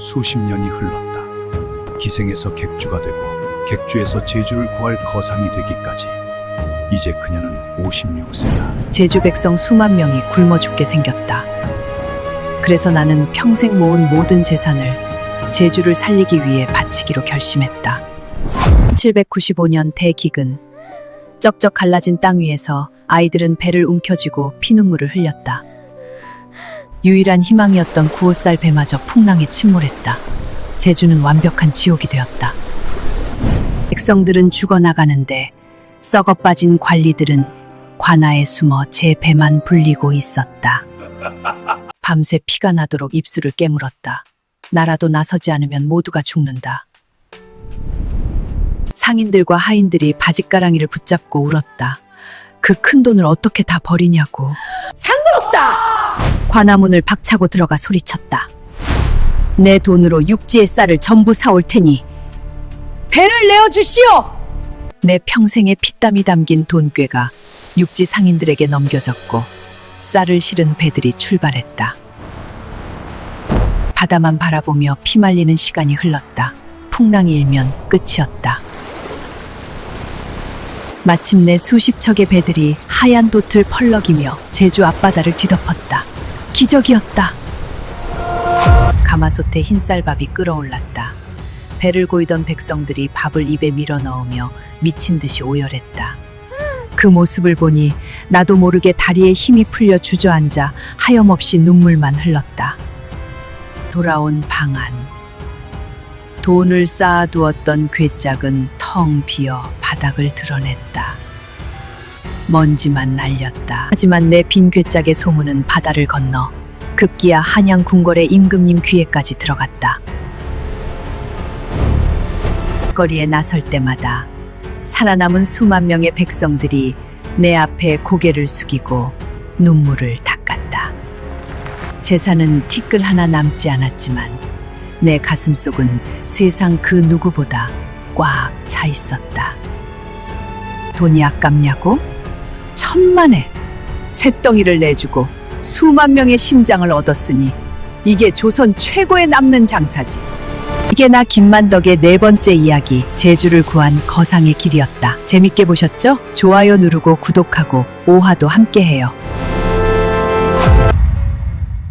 수십 년이 흘렀다. 기생에서 객주가 되고 객주에서 제주를 구할 거상이 되기까지. 이제 그녀는 56세다. 제주 백성 수만 명이 굶어 죽게 생겼다. 그래서 나는 평생 모은 모든 재산을 제주를 살리기 위해 바치기로 결심했다. 795년 대기근. 쩍쩍 갈라진 땅 위에서 아이들은 배를 움켜쥐고 피눈물을 흘렸다. 유일한 희망이었던 9살 배마저 풍랑에 침몰했다. 제주는 완벽한 지옥이 되었다. 백성들은 죽어나가는데 썩어 빠진 관리들은 관아에 숨어 제 배만 불리고 있었다. 밤새 피가 나도록 입술을 깨물었다. 나라도 나서지 않으면 모두가 죽는다. 상인들과 하인들이 바짓가랑이를 붙잡고 울었다. 그 큰 돈을 어떻게 다 버리냐고. 상관없다! 관아문을 박차고 들어가 소리쳤다. 내 돈으로 육지의 쌀을 전부 사올 테니 배를 내어주시오! 내 평생의 피땀이 담긴 돈꾀가 육지 상인들에게 넘겨졌고 쌀을 실은 배들이 출발했다. 바다만 바라보며 피말리는 시간이 흘렀다. 풍랑이 일면 끝이었다. 마침내 수십 척의 배들이 하얀 돛을 펄럭이며 제주 앞바다를 뒤덮었다. 기적이었다. 가마솥에 흰쌀밥이 끓어올랐다. 배를 고이던 백성들이 밥을 입에 밀어 넣으며 미친 듯이 오열했다. 그 모습을 보니 나도 모르게 다리에 힘이 풀려 주저앉아 하염없이 눈물만 흘렀다. 돌아온 방 안. 돈을 쌓아두었던 궤짝은 텅 비어 바닥을 드러냈다. 먼지만 날렸다. 하지만 내 빈 궤짝의 소문은 바다를 건너 급기야 한양 궁궐의 임금님 귀에까지 들어갔다. 거리에 나설 때마다 살아남은 수만 명의 백성들이 내 앞에 고개를 숙이고 눈물을 닦았다. 재산은 티끌 하나 남지 않았지만 내 가슴속은 세상 그 누구보다 꽉 차 있었다. 돈이 아깝냐고? 천만에 쇳덩이를 내주고 수만 명의 심장을 얻었으니 이게 조선 최고의 남는 장사지. 이게 나 김만덕의 네 번째 이야기, 제주를 구한 거상의 길이었다. 재밌게 보셨죠? 좋아요 누르고 구독하고 오화도 함께해요.